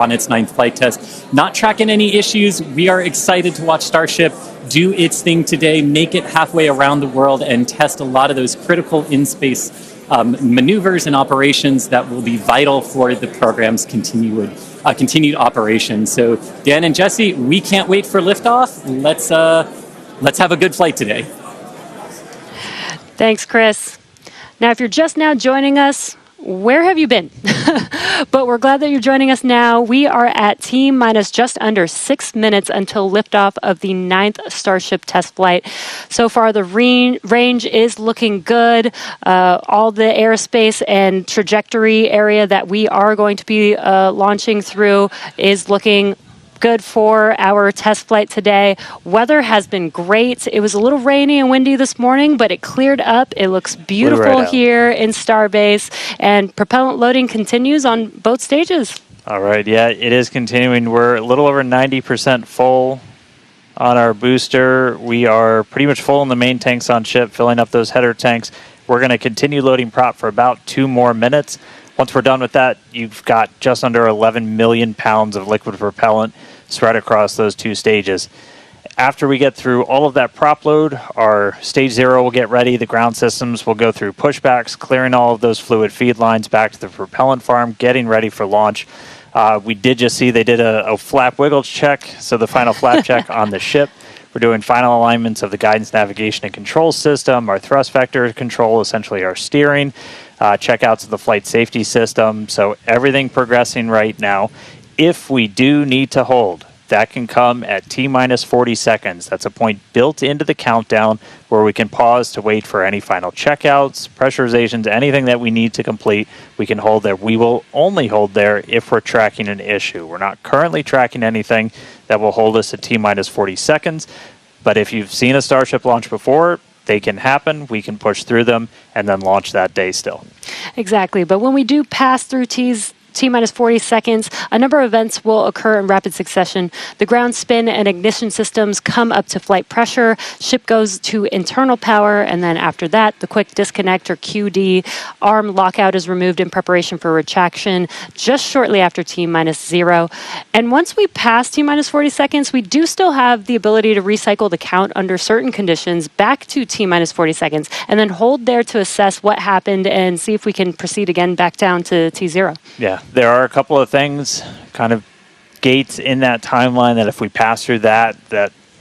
on its 9th flight test. Not tracking any issues. We are excited to watch Starship do its thing today, make it halfway around the world, and test a lot of those critical in-space maneuvers and operations that will be vital for the program's continued operation. So, Dan and Jesse, we can't wait for liftoff. Let's have a good flight today. Thanks, Chris. Now, if you're just now joining us, where have you been? But we're glad that you're joining us now. We are at T-minus just under 6 minutes until liftoff of the 9th Starship test flight. So far, the range is looking good. All the airspace and trajectory area that we are going to be launching through is looking good for our test flight today. Weather has been great. It was a little rainy and windy this morning, but it cleared up. It looks beautiful here in Starbase, and propellant loading continues on both stages. All right, yeah, it is continuing. We're a little over 90% full on our booster. We are pretty much full in the main tanks on ship, filling up those header tanks. We're going to continue loading prop for about 2 more minutes. Once we're done with that, you've got just under 11 million pounds of liquid propellant spread across those 2 stages. After we get through all of that prop load, our stage 0 will get ready. The ground systems will go through pushbacks, clearing all of those fluid feed lines back to the propellant farm, getting ready for launch. We did just see they did a flap wiggle check, so the final flap check on the ship. We're doing final alignments of the guidance, navigation, and control system, our thrust vector control, essentially our steering, checkouts of the flight safety system. So everything progressing right now. If we do need to hold, that can come at T-minus 40 seconds. That's a point built into the countdown where we can pause to wait for any final checkouts, pressurizations, anything that we need to complete. We can hold there. We will only hold there if we're tracking an issue. We're not currently tracking anything that will hold us at T-minus 40 seconds. But if you've seen a Starship launch before, they can happen. We can push through them and then launch that day still. Exactly. But when we do pass through T-minus 40 seconds, a number of events will occur in rapid succession. The ground spin and ignition systems come up to flight pressure, ship goes to internal power, and then after that, the quick disconnect or QD arm lockout is removed in preparation for retraction just shortly after T-minus 0. And once we pass T-minus 40 seconds, we do still have the ability to recycle the count under certain conditions back to T-minus 40 seconds, and then hold there to assess what happened and see if we can proceed again back down to T0. Yeah. There are a couple of things, kind of gates in that timeline that if we pass through that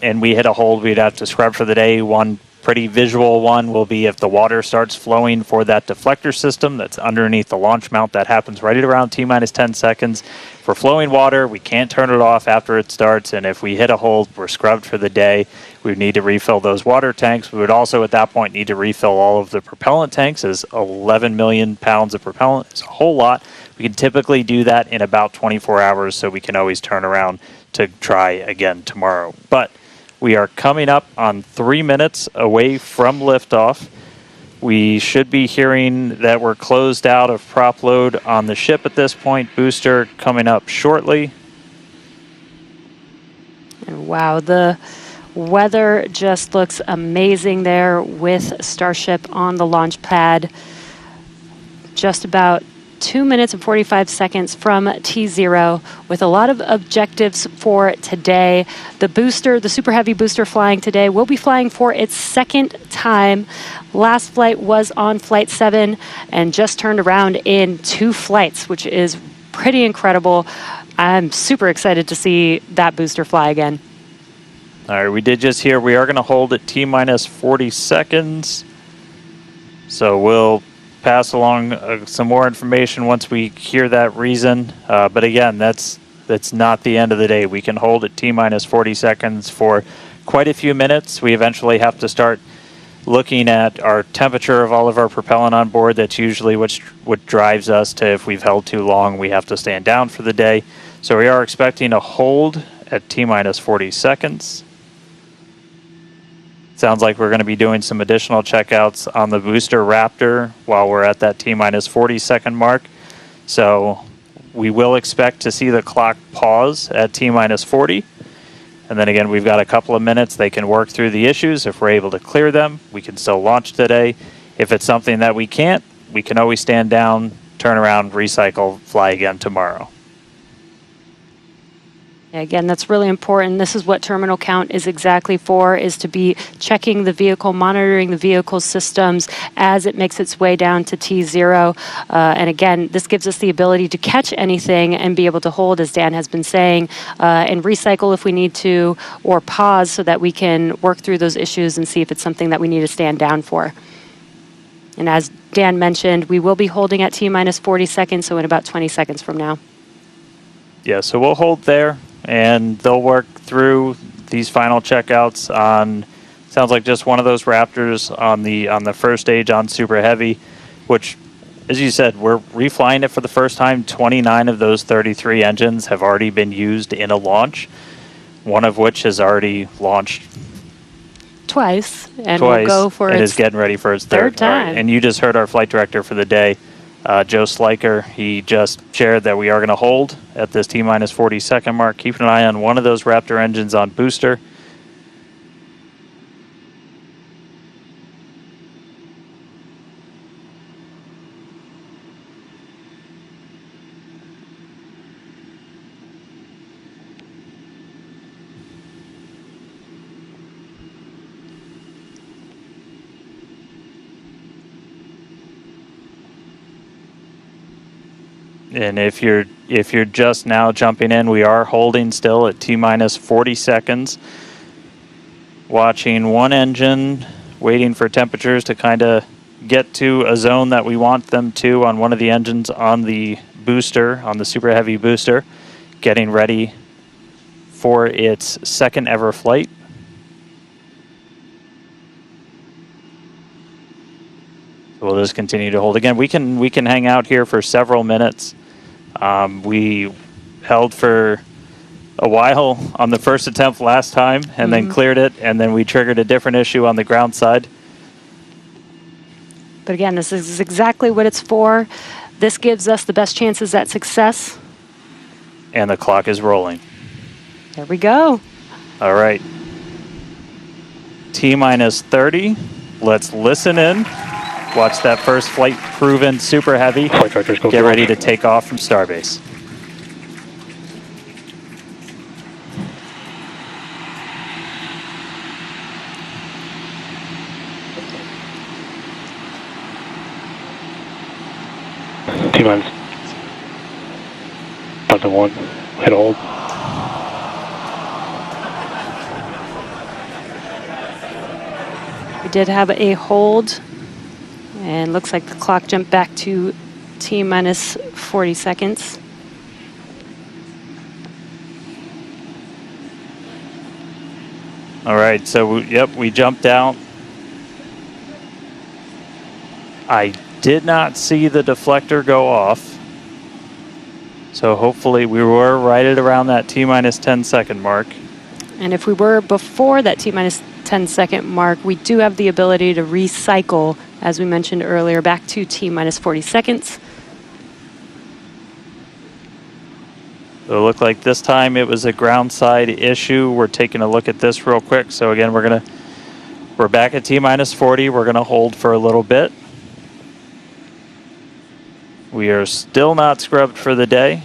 and we hit a hold, we'd have to scrub for the day. One pretty visual one will be if the water starts flowing for that deflector system that's underneath the launch mount. That happens right at around T-minus 10 seconds. For flowing water, we can't turn it off after it starts, and if we hit a hold, we're scrubbed for the day. We would need to refill those water tanks. We would also at that point need to refill all of the propellant tanks, as 11 million pounds of propellant is a whole lot. We can typically do that in about 24 hours, so we can always turn around to try again tomorrow. But we are coming up on 3 minutes away from liftoff. We should be hearing that we're closed out of prop load on the ship at this point. Booster coming up shortly. And wow, the weather just looks amazing there with Starship on the launch pad. Just about 2 minutes and 45 seconds from T0 with a lot of objectives for today. The booster, the Super Heavy booster flying today, will be flying for its 2nd time. Last flight was on Flight 7 and just turned around in 2 flights, which is pretty incredible. I'm super excited to see that booster fly again. All right, we did just hear we are going to hold at T-minus 40 seconds. So we'll pass along some more information once we hear that reason. But again, that's not the end of the day. We can hold at T-minus 40 seconds for quite a few minutes. We eventually have to start looking at our temperature of all of our propellant on board. That's usually what drives us to, if we've held too long, we have to stand down for the day. So we are expecting a hold at T-minus 40 seconds. Sounds like we're going to be doing some additional checkouts on the booster Raptor while we're at that T-minus 40 second mark. So we will expect to see the clock pause at T-minus 40. And then again, we've got a couple of minutes. They can work through the issues. If we're able to clear them, we can still launch today. If it's something that we can't, we can always stand down, turn around, recycle, fly again tomorrow. Again, that's really important. This is what terminal count is exactly for, is to be checking the vehicle, monitoring the vehicle systems as it makes its way down to T0. And again, this gives us the ability to catch anything and be able to hold, as Dan has been saying, and recycle if we need to, or pause so that we can work through those issues and see if it's something that we need to stand down for. And as Dan mentioned, we will be holding at T-minus 40 seconds, so in about 20 seconds from now. Yeah, so we'll hold there, and they'll work through these final checkouts on, sounds like just one of those Raptors on the first stage on Super Heavy, which, as you said, we're reflying it for the first time. 29 of those 33 engines have already been used in a launch, one of which has already launched Twice, and we'll go for and its is getting ready for its third time. Right. And you just heard our flight director for the day, Joe Sliker. He just shared that we are going to hold at this T-minus 40 second mark. Keep an eye on one of those Raptor engines on booster. And if you're just now jumping in, we are holding still at T-minus 40 seconds. Watching one engine, waiting for temperatures to kind of get to a zone that we want them to on one of the engines on the booster, on the Super Heavy booster, getting ready for its second ever flight. We'll just continue to hold. Again, we can hang out here for several minutes. We held for a while on the first attempt last time and then cleared it, and then we triggered a different issue on the ground side. But again, this is exactly what it's for. This gives us the best chances at success. And the clock is rolling. There we go. All right. T-minus 30. Let's listen in. Watch that first flight proven Super Heavy. Get ready to take off from Starbase. T-minus 1, hit hold. We did have a hold, and looks like the clock jumped back to T-minus 40 seconds. All right, so we jumped out. I did not see the deflector go off. So hopefully we were right at around that T-minus 10 second mark. And if we were before that T-minus 10 second mark, we do have the ability to recycle, as we mentioned earlier, back to T-minus 40 seconds. So it looked like this time it was a ground side issue. We're taking a look at this real quick. So again, we're back at T-minus 40. We're gonna hold for a little bit. We are still not scrubbed for the day.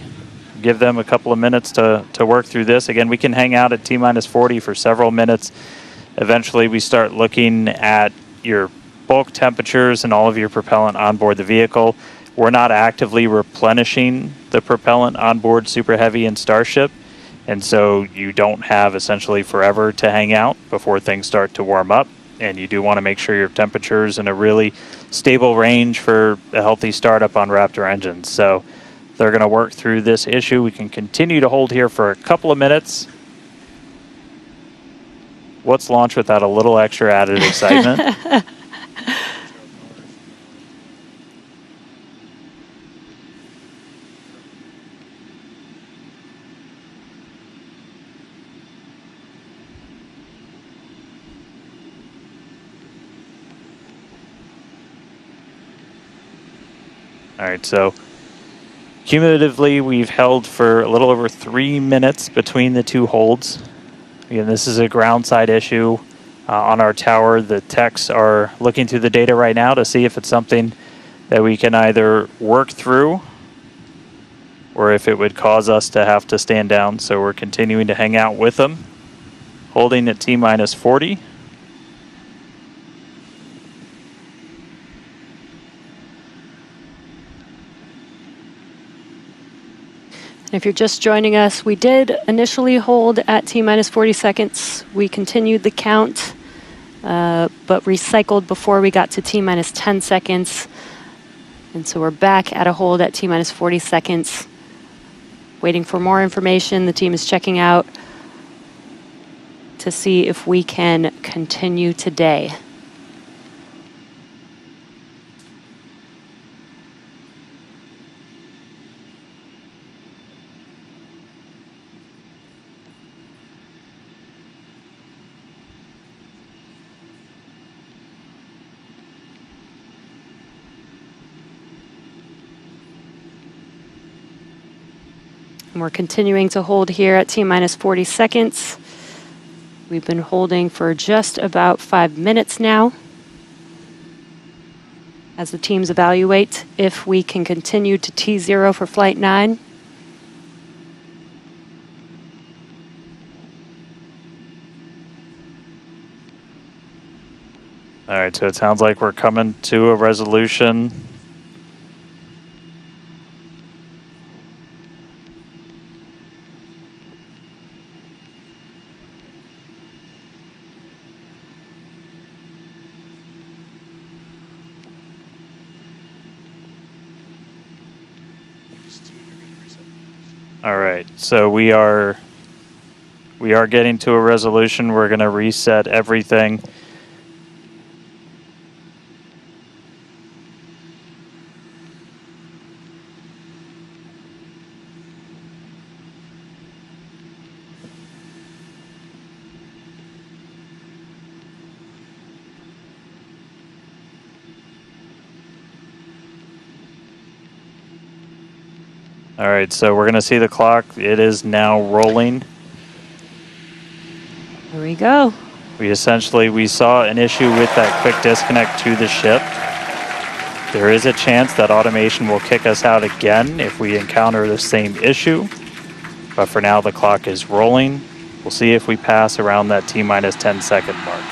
Give them a couple of minutes to work through this. Again, we can hang out at T-minus 40 for several minutes. Eventually, we start looking at your bulk temperatures and all of your propellant on board the vehicle. We're not actively replenishing the propellant on board Super Heavy and Starship, and so you don't have essentially forever to hang out before things start to warm up. And you do want to make sure your temperature's in a really stable range for a healthy startup on Raptor engines. So they're going to work through this issue. We can continue to hold here for a couple of minutes. What's launch without a little extra added excitement? All right, so cumulatively, we've held for a little over 3 minutes between the two holds. Again, this is a ground side issue on our tower. The techs are looking through the data right now to see if it's something that we can either work through or if it would cause us to have to stand down. So we're continuing to hang out with them, holding at T-minus 40. If you're just joining us, we did initially hold at T-minus 40 seconds. We continued the count, but recycled before we got to T-minus 10 seconds. And so we're back at a hold at T-minus 40 seconds, waiting for more information. The team is checking out to see if we can continue today. And we're continuing to hold here at T-minus 40 seconds. We've been holding for just about 5 minutes now as the teams evaluate if we can continue to T0 for Flight 9. All right, so it sounds like we're coming to a resolution. All right, so we are getting to a resolution. We're going to reset everything. All right, so we're going to see the clock. It is now rolling. Here we go. We saw an issue with that quick disconnect to the ship. There is a chance that automation will kick us out again if we encounter the same issue. But for now, the clock is rolling. We'll see if we pass around that T-minus 10 second mark.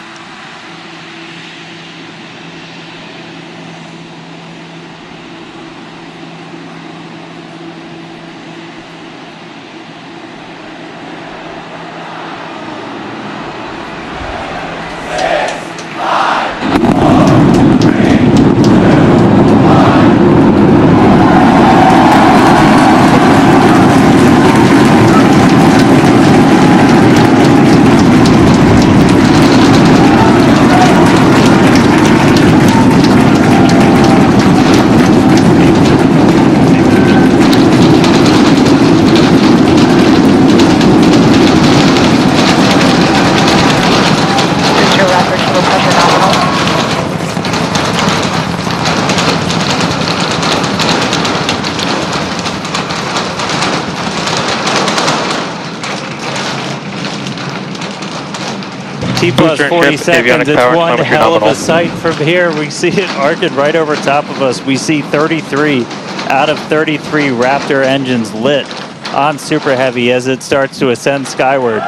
T plus 40 seconds, it's one hell of a sight from here. We see it arcing right over top of us. We see 33 out of 33 Raptor engines lit on Super Heavy as it starts to ascend skyward.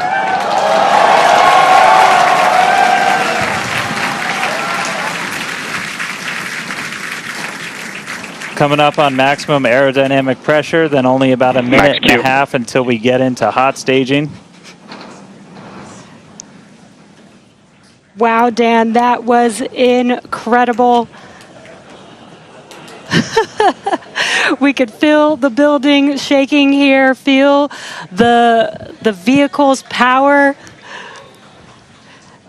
Coming up on maximum aerodynamic pressure, then only about a minute and a half until we get into hot staging. Wow, Dan, that was incredible. We could feel the building shaking here, feel the vehicle's power.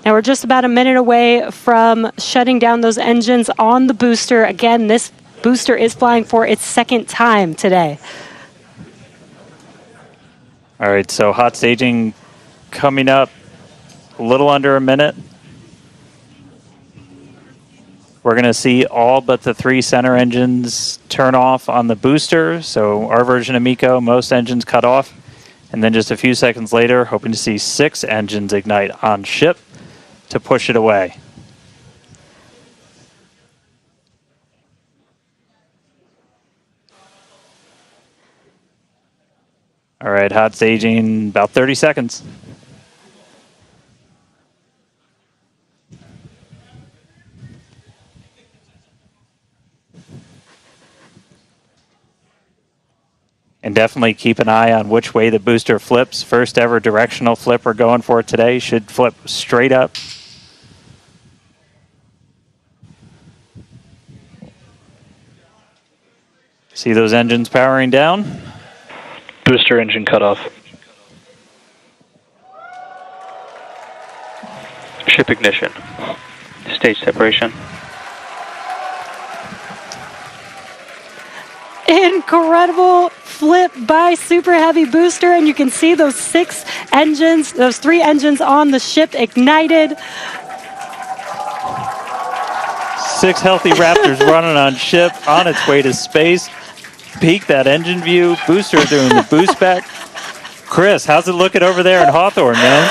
Now we're just about a minute away from shutting down those engines on the booster. Again, this booster is flying for its second time today. All right, so hot staging coming up a little under a minute. We're going to see all but the 3 center engines turn off on the booster. So our version of MECO, most engines cut off. And then just a few seconds later, hoping to see 6 engines ignite on ship to push it away. All right, hot staging, about 30 seconds. And definitely keep an eye on which way the booster flips. First ever directional flip we're going for today. Should flip straight up. See those engines powering down? Booster engine cutoff. Ship ignition. Stage separation. Incredible flip by Super Heavy booster, and you can see those 6 engines, those 3 engines on the ship ignited. 6 healthy Raptors running on ship, on its way to space. Peek that engine view. Booster doing the boost back. Chris, how's it looking over there in Hawthorne, man?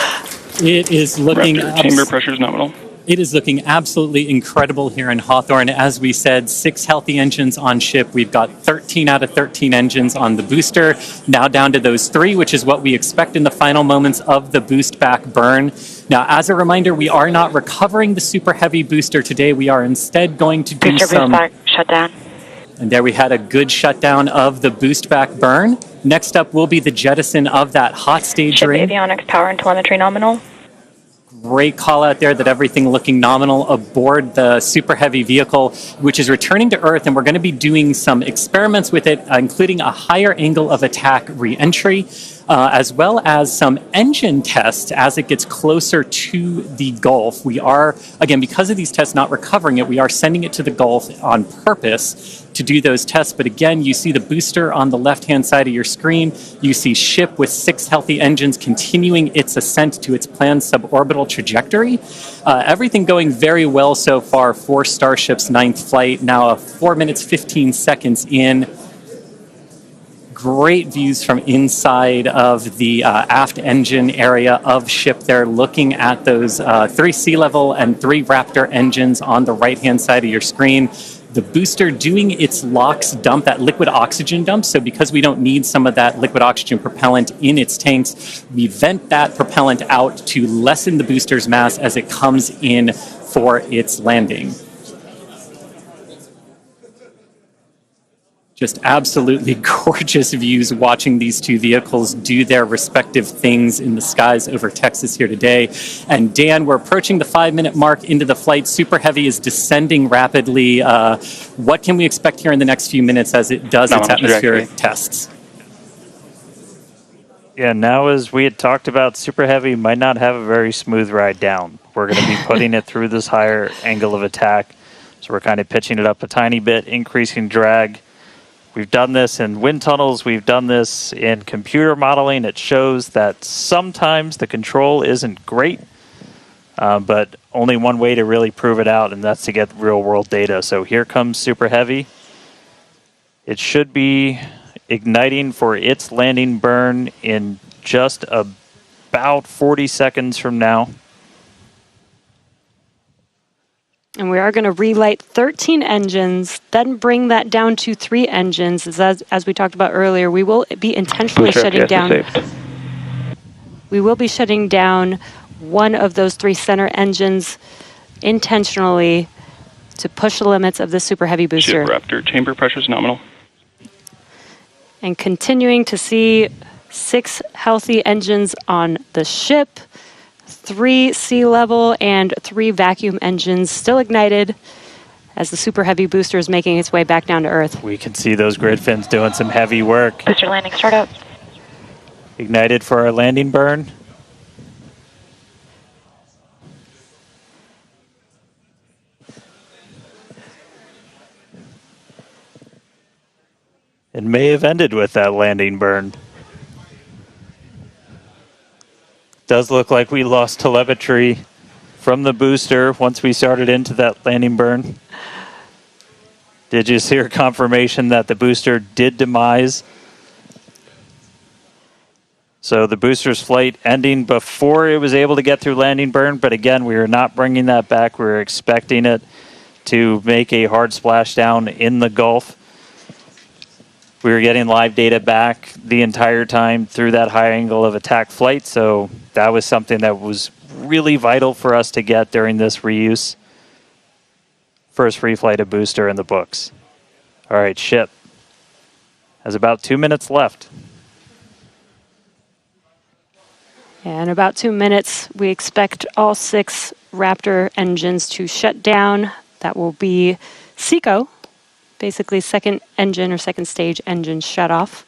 It is looking... Raptor, chamber pressure is nominal. It is looking absolutely incredible here in Hawthorne. As we said, 6 healthy engines on ship. We've got 13 out of 13 engines on the booster. Now down to those 3, which is what we expect in the final moments of the boost back burn. Now, as a reminder, we are not recovering the Super Heavy booster today. We are instead going to do booster some... boost back, shut down. And there we had a good shutdown of the boost back burn. Next up will be the jettison of that hot stage Ship ring. avionics, power and telemetry nominal. Great call out there that everything looking nominal aboard the Super Heavy vehicle, which is returning to Earth, and we're going to be doing some experiments with it, including a higher angle of attack re-entry, as well as some engine tests as it gets closer to the Gulf. We are, again, because of these tests not recovering it, we are sending it to the Gulf on purpose to do those tests. But again, you see the booster on the left-hand side of your screen. You see ship with 6 healthy engines continuing its ascent to its planned suborbital trajectory. Everything going very well so far for Starship's 9th flight. Now 4 minutes, 15 seconds in. Great views from inside of the aft engine area of ship there, looking at those 3 sea level and 3 Raptor engines on the right-hand side of your screen. The booster doing its LOX dump, that liquid oxygen dump. So because we don't need some of that liquid oxygen propellant in its tanks, we vent that propellant out to lessen the booster's mass as it comes in for its landing. Just absolutely gorgeous views watching these 2 vehicles do their respective things in the skies over Texas here today. And Dan, we're approaching the 5-minute mark into the flight. Super Heavy is descending rapidly. What can we expect here in the next few minutes as it does its atmospheric tests? Yeah, now as we had talked about, Super Heavy might not have a very smooth ride down. We're going to be putting it through this higher angle of attack. So we're kind of pitching it up a tiny bit, increasing drag. We've done this in wind tunnels. We've done this in computer modeling. It shows that sometimes the control isn't great, but only one way to really prove it out, and that's to get real-world data. So here comes Super Heavy. It should be igniting for its landing burn in just about 40 seconds from now. And we are going to relight 13 engines, then bring that down to 3 engines. As we talked about earlier, we will be intentionally shutting down. We will be shutting down one of those 3 center engines intentionally to push the limits of the Super Heavy booster. Ship Raptor, chamber pressure is nominal. And continuing to see 6 healthy engines on the ship. 3 sea level and 3 vacuum engines still ignited as the Super Heavy booster is making its way back down to Earth. We can see those grid fins doing some heavy work. Booster landing startup. Ignited for our landing burn. It may have ended with that landing burn. Does look like we lost telemetry from the booster once we started into that landing burn. Did you hear confirmation that the booster did demise? So the booster's flight ending before it was able to get through landing burn, but again, we are not bringing that back. We were expecting it to make a hard splashdown in the Gulf. We were getting live data back the entire time through that high angle of attack flight, so that was something that was really vital for us to get during this reuse. First free flight of booster in the books. All right, ship has about 2 minutes left. In about 2 minutes, we expect all 6 Raptor engines to shut down. That will be SECO, basically second engine or second stage engine shut off.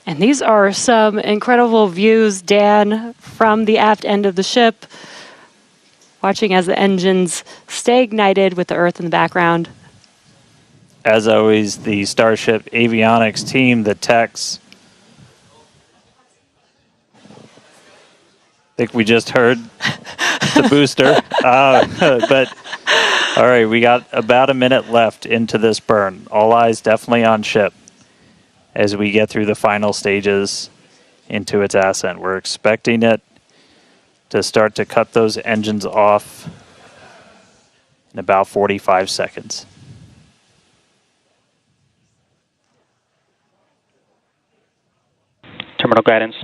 And these are some incredible views, Dan, from the aft end of the ship, watching as the engines stay ignited with the Earth in the background. As always, the Starship avionics team, the techs. I think we just heard the booster. But all right, we got about a minute left into this burn. All eyes definitely on ship as we get through the final stages into its ascent. We're expecting it to start to cut those engines off in about 45 seconds. Terminal guidance.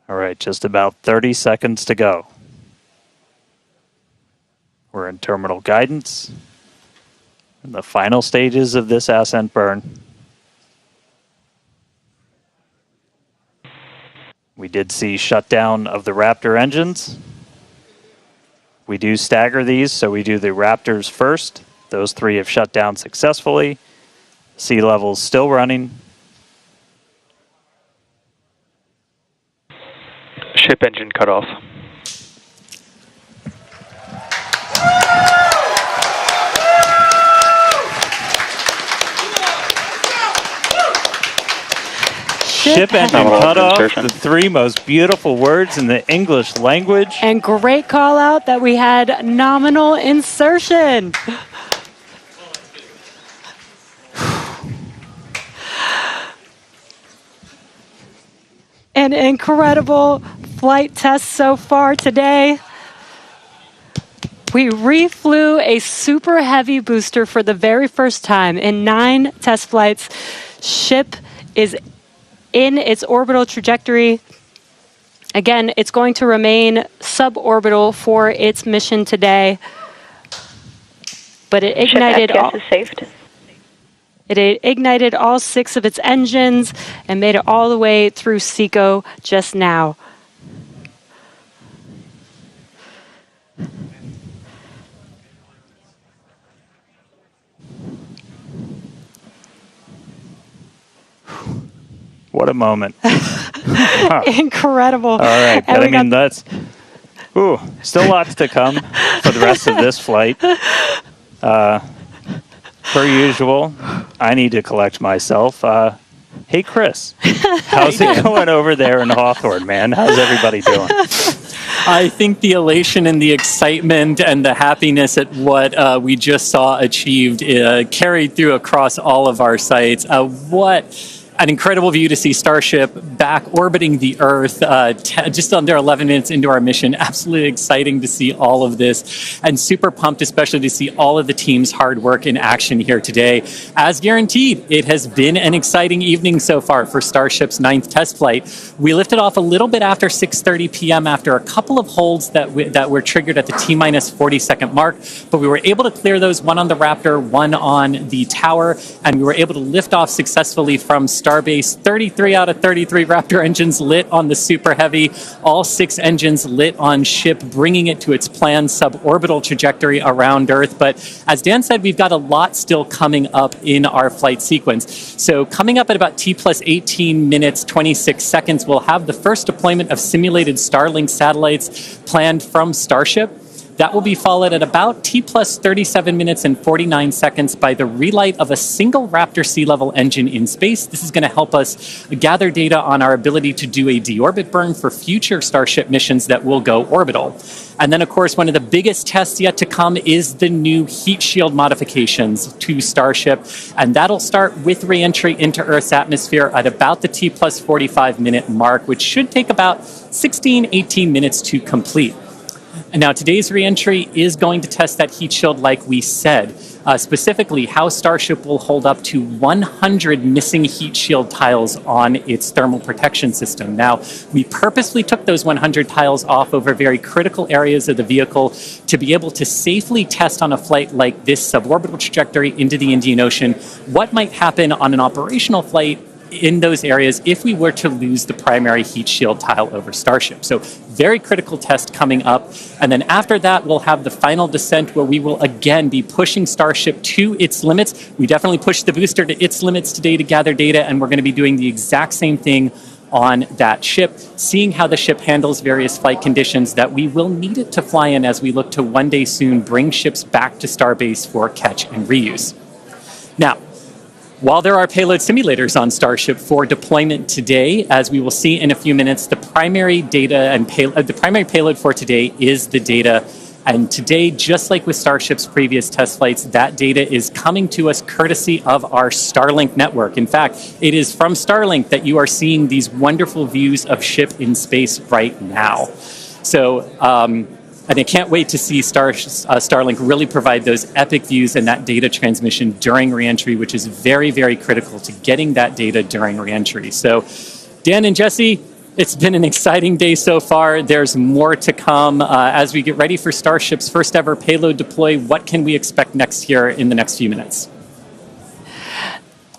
All right, just about 30 seconds to go. We're in terminal guidance in the final stages of this ascent burn. We did see shutdown of the Raptor engines. We do stagger these, so we do the Raptors first. Those 3 have shut down successfully. Sea level's still running. Ship engine cut off. Ship engine cut off, the 3 most beautiful words in the English language. And great call out that we had nominal insertion. An incredible flight test so far today. We reflew a super heavy booster for the very first time in 9 test flights. Ship is in its orbital trajectory. Again, it's going to remain suborbital for its mission today. But it ignited It ignited all 6 of its engines and made it all the way through SECO just now. What a moment. Incredible. All right, but I mean, that's still lots to come for the rest of this flight. Per usual, I need to collect myself. Hey, Chris, how's it going over there in Hawthorne, man? How's everybody doing? I think the elation and the excitement and the happiness at what we just saw achieved carried through across all of our sites. What an incredible view to see Starship back orbiting the Earth just under 11 minutes into our mission. Absolutely exciting to see all of this, and super pumped especially to see all of the team's hard work in action here today. As guaranteed, it has been an exciting evening so far for Starship's 9th test flight. We lifted off a little bit after 6:30 p.m. after a couple of holds that were triggered at the T-minus 40-second mark, but we were able to clear those, one on the Raptor, one on the tower, and we were able to lift off successfully from Starbase. 33 out of 33 Raptor engines lit on the Super Heavy, all 6 engines lit on ship, bringing it to its planned suborbital trajectory around Earth. But as Dan said, we've got a lot still coming up in our flight sequence. So coming up at about T plus 18 minutes, 26 seconds, we'll have the first deployment of simulated Starlink satellites planned from Starship. That will be followed at about T plus 37 minutes and 49 seconds by the relight of a single Raptor sea level engine in space. This is going to help us gather data on our ability to do a deorbit burn for future Starship missions that will go orbital. And then, of course, one of the biggest tests yet to come is the new heat shield modifications to Starship. And that'll start with re-entry into Earth's atmosphere at about the T plus 45 minute mark, which should take about 16, 18 minutes to complete. And now today's reentry is going to test that heat shield like we said, specifically how Starship will hold up to 100 missing heat shield tiles on its thermal protection system. Now, we purposely took those 100 tiles off over very critical areas of the vehicle to be able to safely test on a flight like this suborbital trajectory into the Indian Ocean what might happen on an operational flight in those areas if we were to lose the primary heat shield tile over Starship. So very critical test coming up. And then after that, we'll have the final descent where we will again be pushing Starship to its limits. We definitely pushed the booster to its limits today to gather data, and we're going to be doing the exact same thing on that ship, seeing how the ship handles various flight conditions that we will need it to fly in as we look to one day soon bring ships back to Starbase for catch and reuse. Now, while there are payload simulators on Starship for deployment today, as we will see in a few minutes, the primary data and the primary payload for today is the data. And today, just like with Starship's previous test flights, that data is coming to us courtesy of our Starlink network. In fact, it is from Starlink that you are seeing these wonderful views of ship in space right now. So, and I can't wait to see Starlink really provide those epic views and that data transmission during reentry, which is very, very critical to getting that data during reentry. So, Dan and Jesse, it's been an exciting day so far. There's more to come as we get ready for Starship's first ever payload deploy. What can we expect next here in the next few minutes?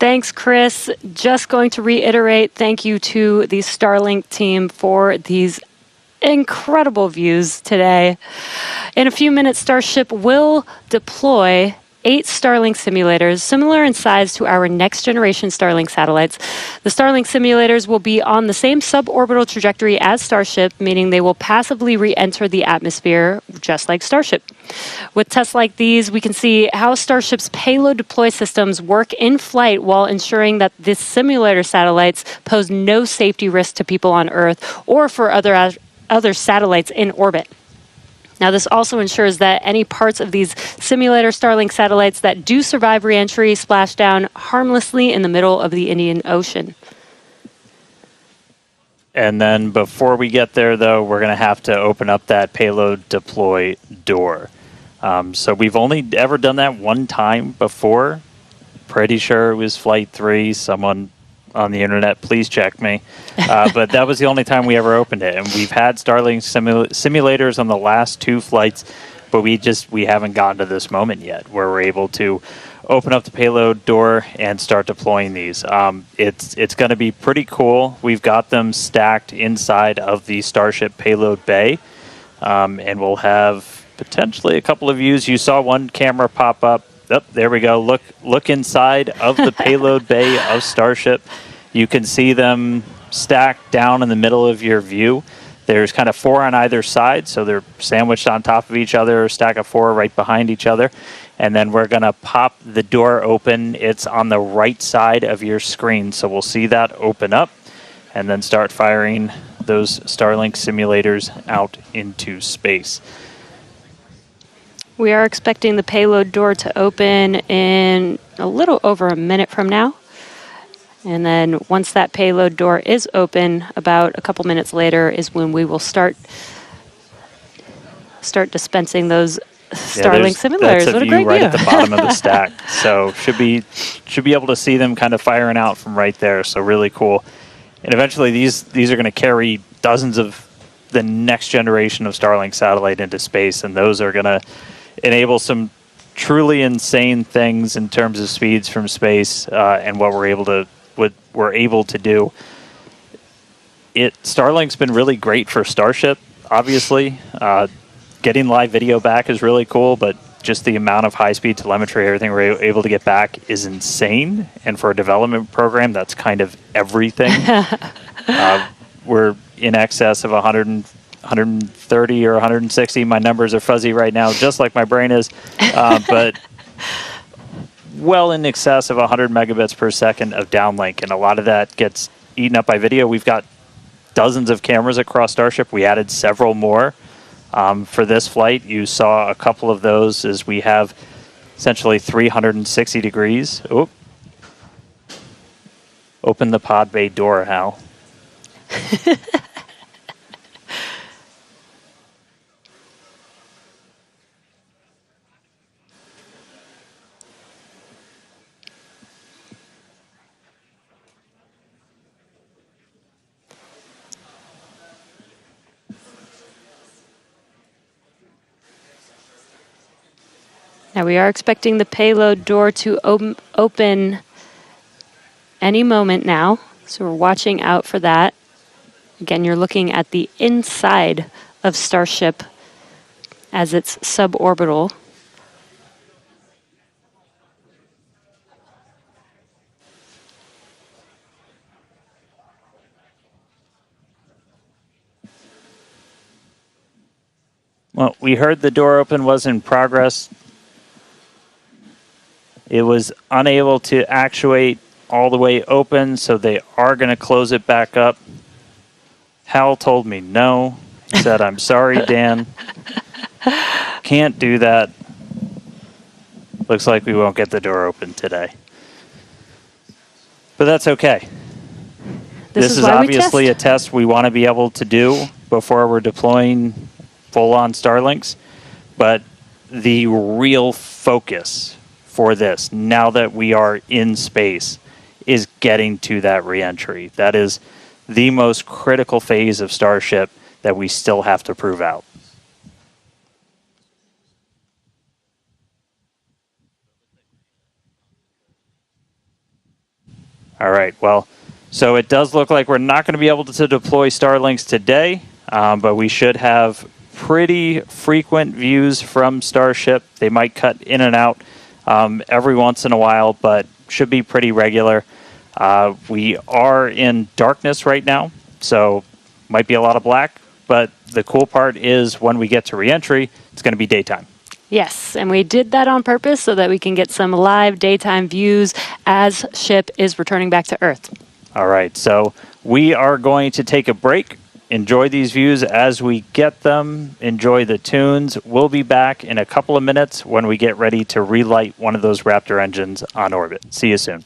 Thanks, Chris. Just going to reiterate, thank you to the Starlink team for these incredible views today. In a few minutes, Starship will deploy 8 Starlink simulators, similar in size to our next generation Starlink satellites. The Starlink simulators will be on the same suborbital trajectory as Starship, meaning they will passively re-enter the atmosphere, just like Starship. With tests like these, we can see how Starship's payload deploy systems work in flight while ensuring that this simulator satellites pose no safety risk to people on Earth or for other satellites in orbit. Now, this also ensures that any parts of these simulator Starlink satellites that do survive reentry splash down harmlessly in the middle of the Indian Ocean. And then before we get there, though, we're going to have to open up that payload deploy door. So we've only ever done that one time before. Pretty sure it was Flight 3. Someone on the internet, please check me. But that was the only time we ever opened it. And we've had Starlink simulators on the last 2 flights, but we haven't gotten to this moment yet where we're able to open up the payload door and start deploying these. It's going to be pretty cool. We've got them stacked inside of the Starship payload bay, and we'll have potentially a couple of views. You saw one camera pop up. Oh, there we go. Look inside of the payload bay of Starship. You can see them stacked down in the middle of your view. There's kind of 4 on either side, so they're sandwiched on top of each other, a stack of 4 right behind each other. And then we're going to pop the door open. It's on the right side of your screen, so we'll see that open up and then start firing those Starlink simulators out into space. We are expecting the payload door to open in a little over a minute from now. And then once that payload door is open, about a couple minutes later is when we will start dispensing those Starlink simulators. What a great right view. At the bottom of the stack. So should be able to see them kind of firing out from right there. So really cool. And eventually these are going to carry dozens of the next generation of Starlink satellite into space, and those are going to enable some truly insane things in terms of speeds from space and what we're able to do. Starlink's been really great for Starship, obviously. Getting live video back is really cool, but just the amount of high-speed telemetry, everything we're able to get back is insane. And for a development program, that's kind of everything. We're in excess of 130 or 160. My numbers are fuzzy right now, just like my brain is. But well in excess of 100 megabits per second of downlink, and a lot of that gets eaten up by video. We've got dozens of cameras across Starship. We added several more for this flight. You saw a couple of those as we have essentially 360 degrees. Oh. Open the pod bay door, Hal. Now we are expecting the payload door to open any moment now, so we're watching out for that. Again, you're looking at the inside of Starship as it's suborbital. Well, we heard the door open was in progress. It was unable to actuate all the way open, so they are going to close it back up. Hal told me no. He said, I'm sorry, Dan. Can't do that. Looks like we won't get the door open today. But that's okay. This is obviously a test we want to be able to do before we're deploying full-on Starlinks. But the real focus for this, now that we are in space, is getting to that reentry. That is the most critical phase of Starship that we still have to prove out. All right, well, so it does look like we're not going to be able to deploy Starlinks today, but we should have pretty frequent views from Starship. They might cut in and out every once in a while, but should be pretty regular. We are in darkness right now, so might be a lot of black, but the cool part is when we get to reentry, it's going to be daytime. Yes, and we did that on purpose so that we can get some live daytime views as ship is returning back to Earth. All right, so we are going to take a break. Enjoy these views as we get them. Enjoy the tunes. We'll be back in a couple of minutes when we get ready to relight one of those Raptor engines on orbit. See you soon.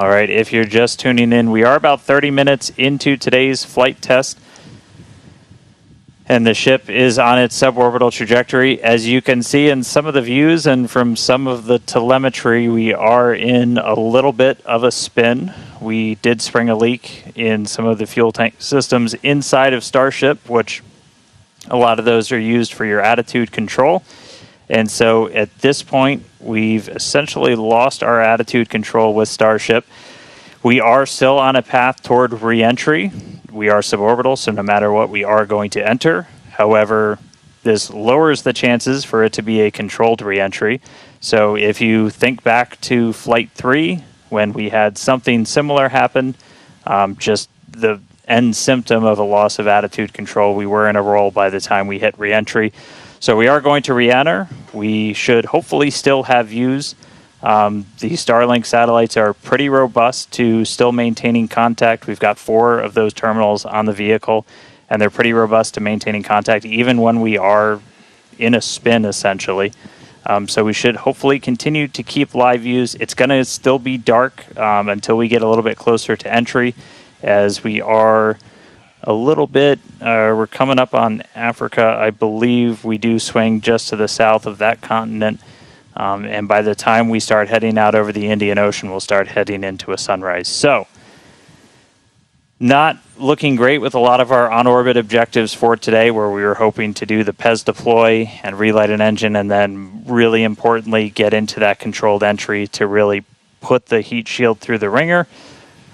All right, if you're just tuning in, we are about 30 minutes into today's flight test, and the ship is on its suborbital trajectory. As you can see in some of the views and from some of the telemetry, we are in a little bit of a spin. We did spring a leak in some of the fuel tank systems inside of Starship, which a lot of those are used for your attitude control. And so at this point, we've essentially lost our attitude control with Starship. We are still on a path toward re-entry. We are suborbital, so no matter what, we are going to enter. However, this lowers the chances for it to be a controlled re-entry. So if you think back to Flight 3, when we had something similar happen, just the end symptom of a loss of attitude control, we were in a roll by the time we hit re-entry. So we are going to re-enter. We should hopefully still have views. The Starlink satellites are pretty robust to still maintaining contact. We've got 4 of those terminals on the vehicle, and they're pretty robust to maintaining contact even when we are in a spin, essentially. So we should hopefully continue to keep live views. It's going to still be dark until we get a little bit closer to entry, as we are a little bit, we're coming up on Africa. I believe we do swing just to the south of that continent. And by the time we start heading out over the Indian Ocean, we'll start heading into a sunrise. So, not looking great with a lot of our on-orbit objectives for today, where we were hoping to do the PES deploy and relight an engine, and then really importantly, get into that controlled entry to really put the heat shield through the ringer.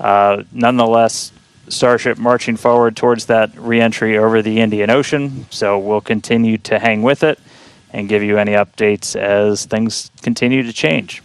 Nonetheless, Starship marching forward towards that re-entry over the Indian Ocean, so we'll continue to hang with it and give you any updates as things continue to change.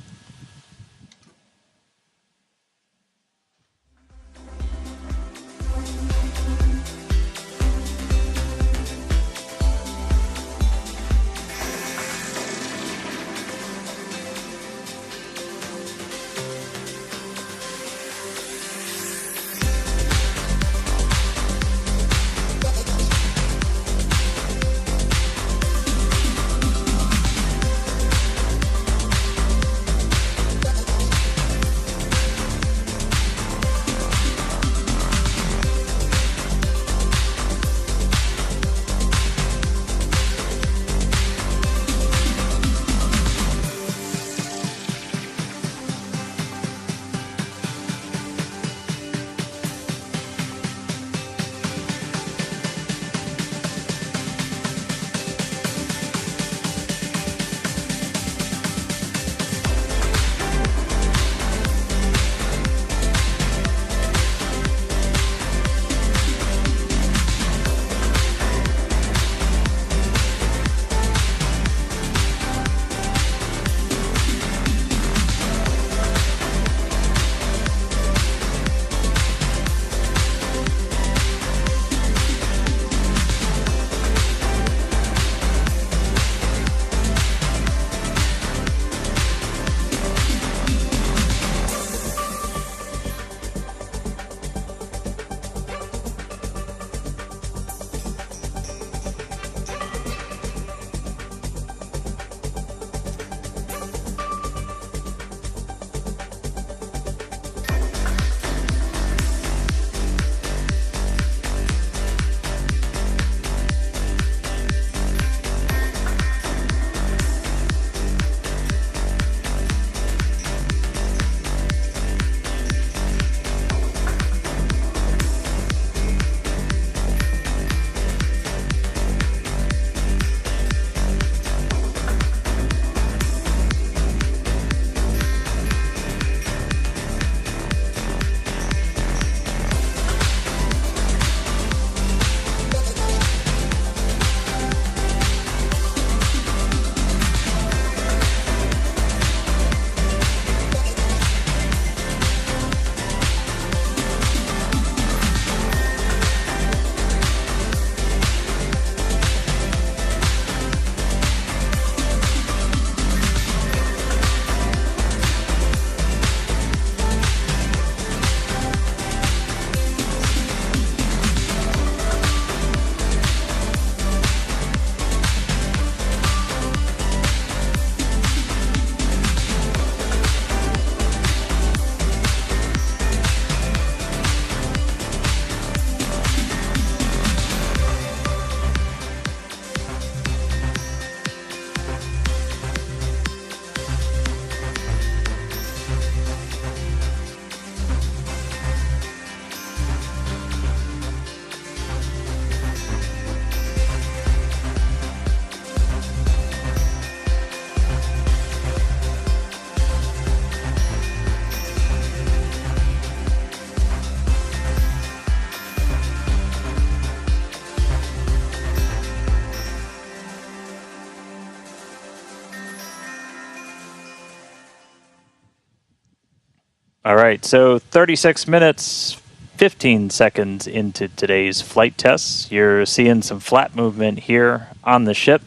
All right, so 36 minutes, 15 seconds into today's flight tests. You're seeing some flat movement here on the ship.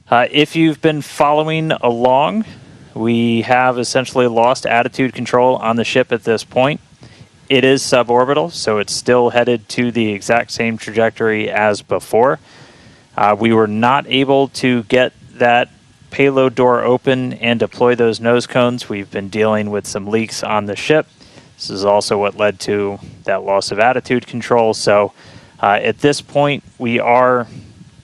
If you've been following along, we have essentially lost attitude control on the ship at this point. It is suborbital, so it's still headed to the exact same trajectory as before. We were not able to get that payload door open and deploy those nose cones. We've been dealing with some leaks on the ship. This is also what led to that loss of attitude control. So at this point, we are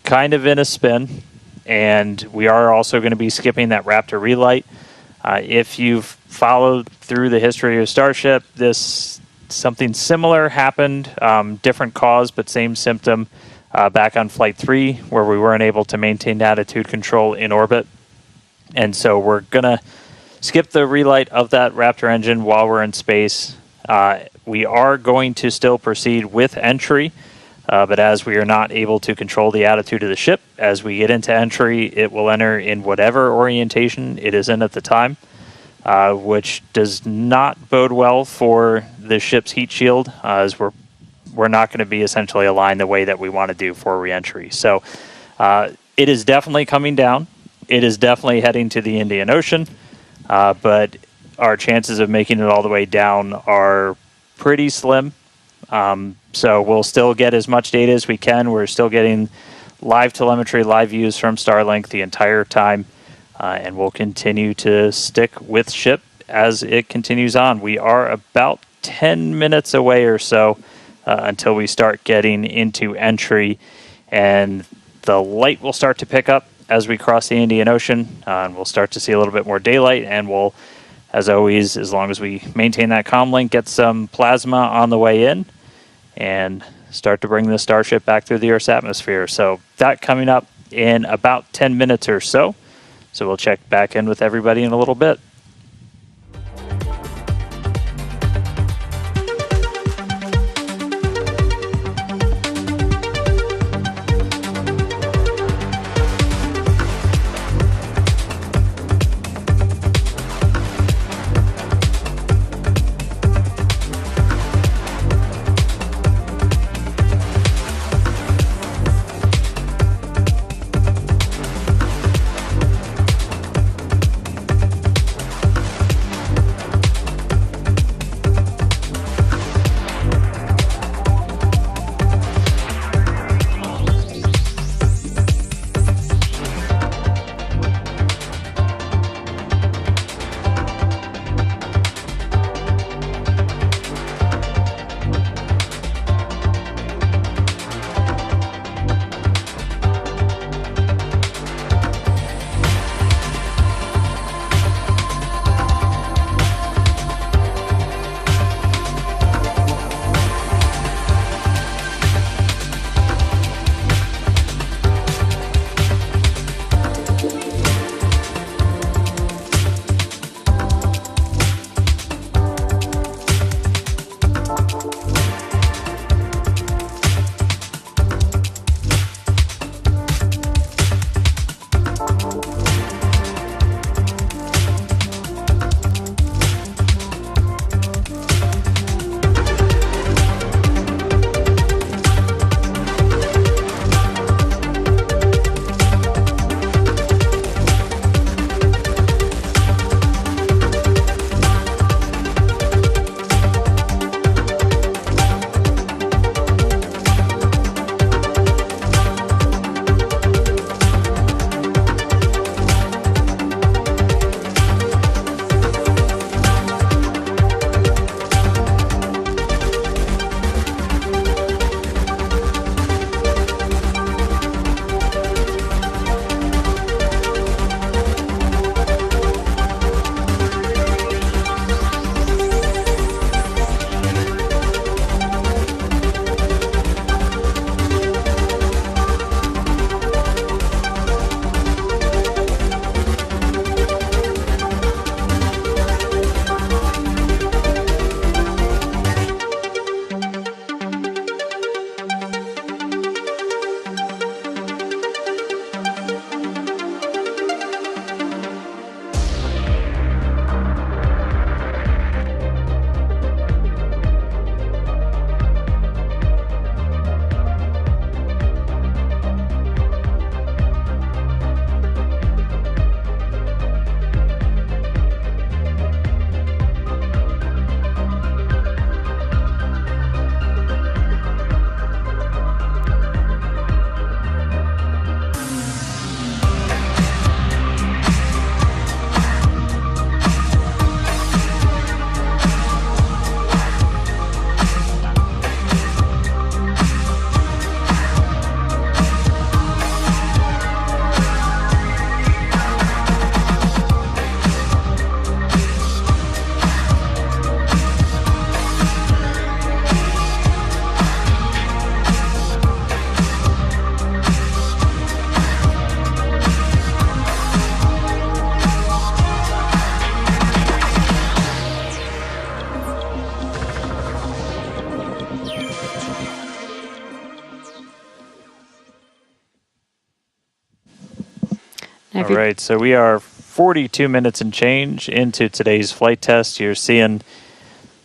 kind of in a spin, and we are also going to be skipping that Raptor relight. If you've followed through the history of Starship, something similar happened, different cause, but same symptom back on Flight 3, where we weren't able to maintain attitude control in orbit. And so we're going to skip the relight of that Raptor engine while we're in space. We are going to still proceed with entry, but as we are not able to control the attitude of the ship, as we get into entry, it will enter in whatever orientation it is in at the time, which does not bode well for the ship's heat shield, as we're not going to be essentially aligned the way that we want to do for re-entry. So it is definitely coming down. It is definitely heading to the Indian Ocean, but our chances of making it all the way down are pretty slim. So we'll still get as much data as we can. We're still getting live telemetry, live views from Starlink the entire time, and we'll continue to stick with ship as it continues on. We are about 10 minutes away or so until we start getting into entry, and the light will start to pick up as we cross the Indian Ocean, and we'll start to see a little bit more daylight, and we'll, as always, as long as we maintain that comm link, get some plasma on the way in and start to bring the Starship back through the Earth's atmosphere. So that coming up in about 10 minutes or so. So we'll check back in with everybody in a little bit. All right, so we are 42 minutes and change into today's flight test. You're seeing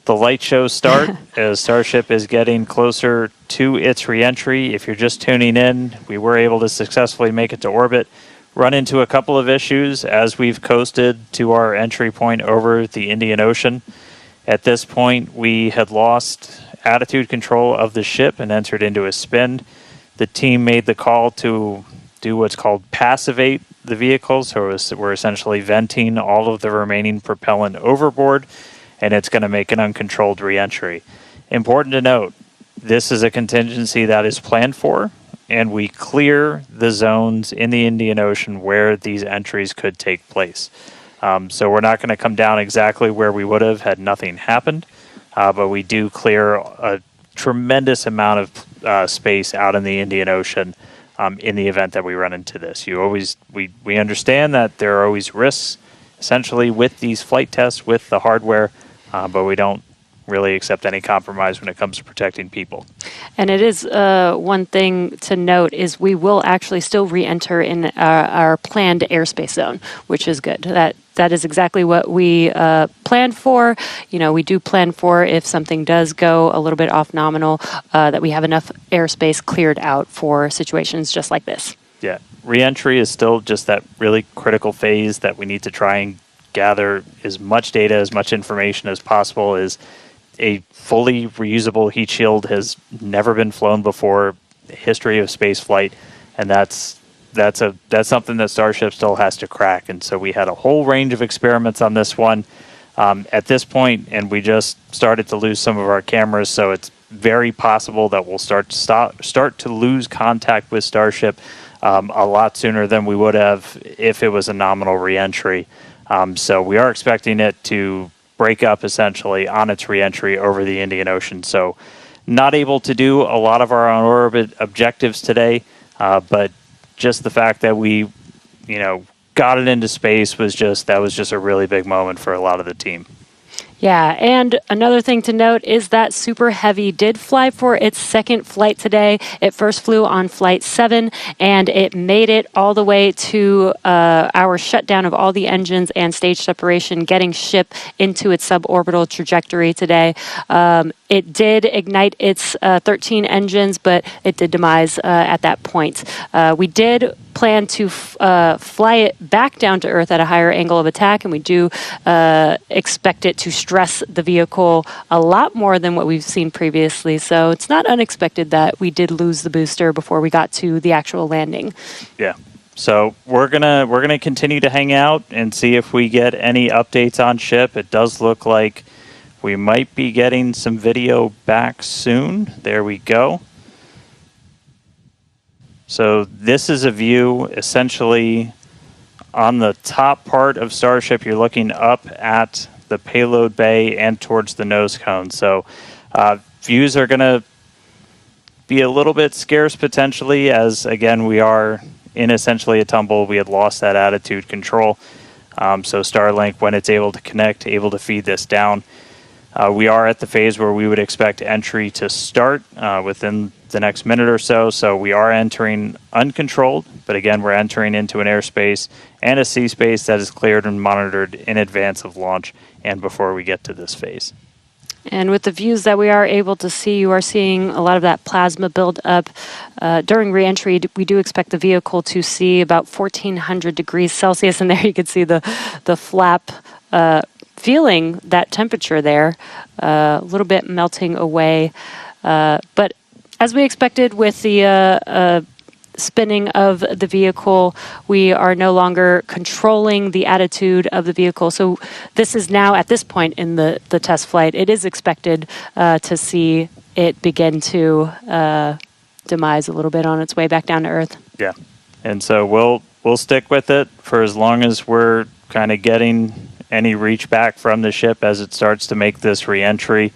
the light show start as Starship is getting closer to its reentry. If you're just tuning in, we were able to successfully make it to orbit, run into a couple of issues as we've coasted to our entry point over the Indian Ocean. At this point, we had lost attitude control of the ship and entered into a spin. The team made the call to do what's called passivate the vehicle, so we're essentially venting all of the remaining propellant overboard, and it's going to make an uncontrolled reentry. Important to note, this is a contingency that is planned for, and we clear the zones in the Indian Ocean where these entries could take place. So we're not going to come down exactly where we would have had nothing happened, but we do clear a tremendous amount of space out in the Indian Ocean in the event that we run into this. We understand that there are always risks, essentially, with these flight tests, with the hardware, but we don't really accept any compromise when it comes to protecting people. And it is one thing to note is we will actually still re-enter in our planned airspace zone, which is good. That is exactly what we planned for. You know, we do plan for if something does go a little bit off nominal, that we have enough airspace cleared out for situations just like this. Yeah, re-entry is still just that really critical phase that we need to try and gather as much data, as much information as possible. Is a fully reusable heat shield has never been flown before, the history of space flight, and that's something that Starship still has to crack. And so we had a whole range of experiments on this one at this point, and we just started to lose some of our cameras, so it's very possible that we'll start to lose contact with Starship a lot sooner than we would have if it was a nominal reentry. So we are expecting it to break up essentially on its reentry over the Indian Ocean. So not able to do a lot of our on-orbit objectives today, but just the fact that we, got it into space was just a really big moment for a lot of the team. Yeah, and another thing to note is that Super Heavy did fly for its second flight today. It first flew on Flight 7, and it made it all the way to our shutdown of all the engines and stage separation, getting ship into its suborbital trajectory today. It did ignite its 13 engines, but it did demise at that point. We did plan to fly it back down to Earth at a higher angle of attack, and we do expect it to stress the vehicle a lot more than what we've seen previously. So it's not unexpected that we did lose the booster before we got to the actual landing. Yeah. So we're gonna continue to hang out and see if we get any updates on ship. It does look like we might be getting some video back soon. There we go. So this is a view essentially on the top part of Starship. You're looking up at the payload bay and towards the nose cone. So views are going to be a little bit scarce potentially, as again we are in essentially a tumble. We had lost that attitude control. So Starlink, when it's able to connect, able to feed this down. We are at the phase where we would expect entry to start within the next minute or so. So we are entering uncontrolled, but again, we're entering into an airspace and a sea space that is cleared and monitored in advance of launch and before we get to this phase. And with the views that we are able to see, you are seeing a lot of that plasma build up. During reentry, we do expect the vehicle to see about 1400 degrees Celsius, and there you can see the flap feeling that temperature there, a little bit melting away. But as we expected with the spinning of the vehicle, we are no longer controlling the attitude of the vehicle. So this is now, at this point in the test flight, it is expected to see it begin to demise a little bit on its way back down to Earth. Yeah, and so we'll stick with it for as long as we're kind of getting any reach back from the ship as it starts to make this re-entry.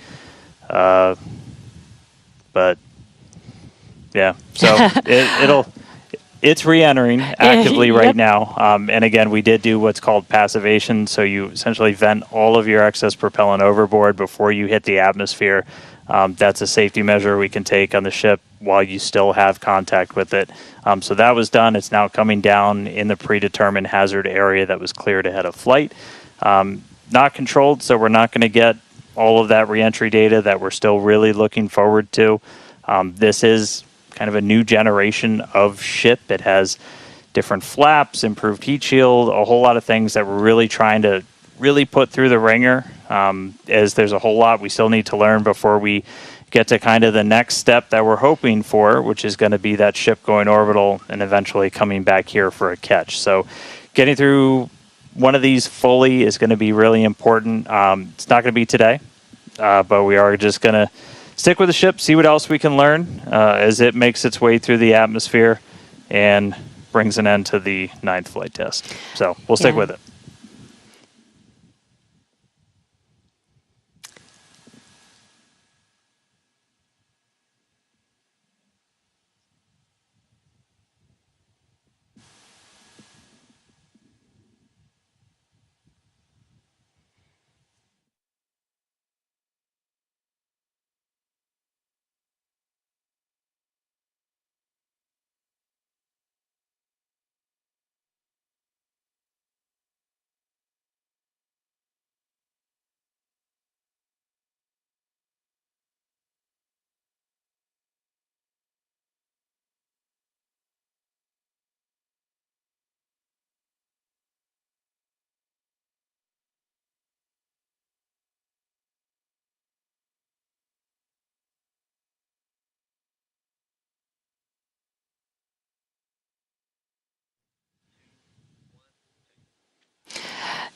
But yeah, so it's re-entering actively right now. And again, we did do what's called passivation. So you essentially vent all of your excess propellant overboard before you hit the atmosphere. That's a safety measure we can take on the ship while you still have contact with it. So that was done. It's now coming down in the predetermined hazard area that was cleared ahead of flight. Not controlled, so we're not going to get all of that reentry data that we're still really looking forward to. This is kind of a new generation of ship. It has different flaps, improved heat shield, a whole lot of things that we're really trying to really put through the ringer, as there's a whole lot we still need to learn before we get to kind of the next step that we're hoping for, which is going to be that ship going orbital and eventually coming back here for a catch. So getting through one of these fully is going to be really important. It's not going to be today, but we are just going to stick with the ship, see what else we can learn as it makes its way through the atmosphere and brings an end to the 9th flight test. So we'll stick with it.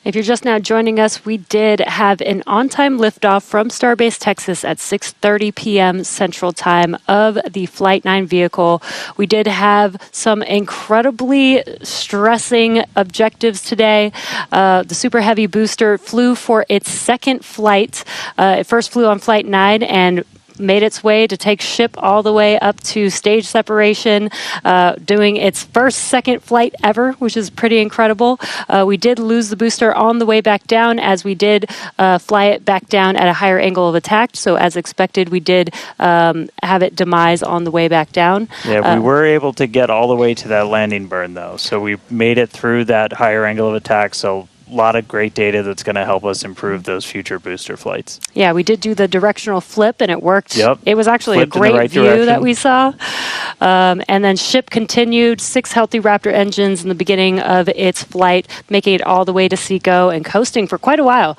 If you're just now joining us, we did have an on-time liftoff from Starbase Texas at 6:30 p.m. Central Time of the Flight 9 vehicle. We did have some incredibly stressing objectives today. The Super Heavy booster flew for its second flight. It first flew on Flight 9 and made its way to take ship all the way up to stage separation, doing its second flight ever, which is pretty incredible. We did lose the booster on the way back down, as we did fly it back down at a higher angle of attack. So as expected, we did have it demise on the way back down. Yeah, we were able to get all the way to that landing burn, though. So we made it through that higher angle of attack. So a lot of great data that's going to help us improve those future booster flights. Yeah, we did do the directional flip, and it worked. Yep. It was actually Flipped a great right view direction that we saw. And then ship continued, 6 healthy Raptor engines in the beginning of its flight, making it all the way to SECO and coasting for quite a while.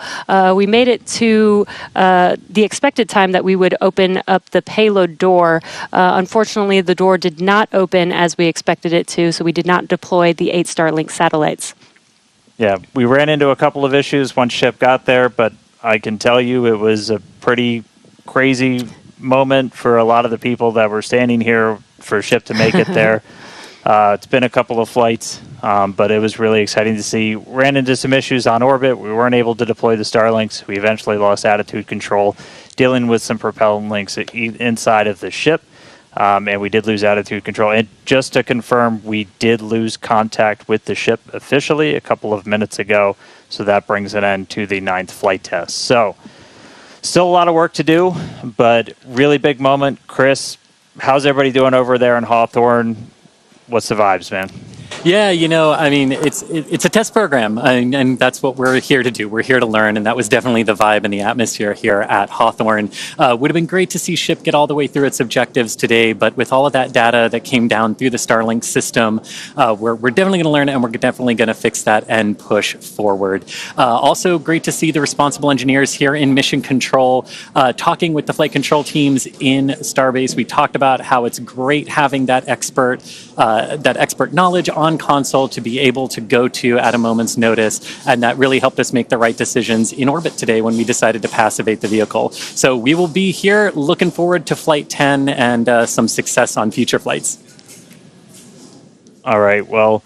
We made it to the expected time that we would open up the payload door. Unfortunately, the door did not open as we expected it to, so we did not deploy the 8 Starlink satellites. Yeah, we ran into a couple of issues once ship got there, but I can tell you it was a pretty crazy moment for a lot of the people that were standing here for ship to make it there. It's been a couple of flights, but it was really exciting to see. Ran into some issues on orbit. We weren't able to deploy the Starlinks. We eventually lost attitude control, dealing with some propellant links inside of the ship. And we did lose attitude control. And just to confirm, we did lose contact with the ship officially a couple of minutes ago. So that brings an end to the 9th flight test. So still a lot of work to do, but really big moment. Chris, how's everybody doing over there in Hawthorne? What's the vibes, man? Yeah, I mean, it's a test program, and that's what we're here to do. We're here to learn, and that was definitely the vibe and the atmosphere here at Hawthorne. Would have been great to see ship get all the way through its objectives today, but with all of that data that came down through the Starlink system, we're definitely going to learn it, and we're definitely going to fix that and push forward. Also, great to see the responsible engineers here in mission control, talking with the flight control teams in Starbase. We talked about how it's great having that expert knowledge on console to be able to go to at a moment's notice, and that really helped us make the right decisions in orbit today when we decided to passivate the vehicle. So we will be here looking forward to Flight 10 and some success on future flights. All right, well,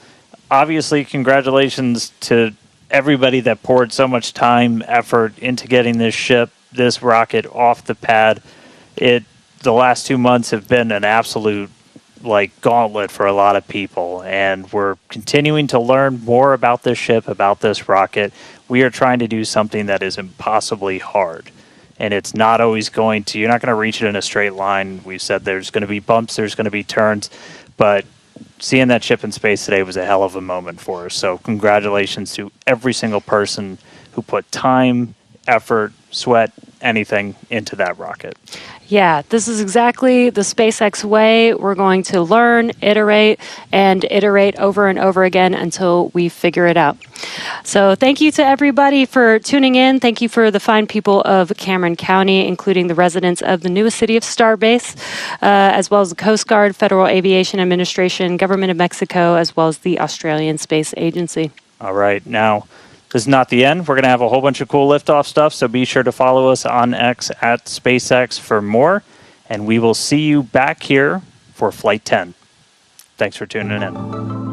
obviously congratulations to everybody that poured so much time, effort into getting this rocket off the pad. The last 2 months have been an absolute gauntlet for a lot of people, and we're continuing to learn more about this ship, about this rocket. We are trying to do something that is impossibly hard, and it's not always going to, you're not going to reach it in a straight line. We said there's going to be bumps, there's going to be turns, but seeing that ship in space today was a hell of a moment for us. So congratulations to every single person who put time, effort, sweat, anything into that rocket. Yeah, this is exactly the SpaceX way. We're going to learn, iterate, and iterate over and over again until we figure it out. So thank you to everybody for tuning in. Thank you for the fine people of Cameron County, including the residents of the newest city of Starbase, as well as the Coast Guard, Federal Aviation Administration, Government of Mexico, as well as the Australian Space Agency. All right, now, this is not the end. We're going to have a whole bunch of cool liftoff stuff, so be sure to follow us on X at SpaceX for more, and we will see you back here for Flight 10. Thanks for tuning in.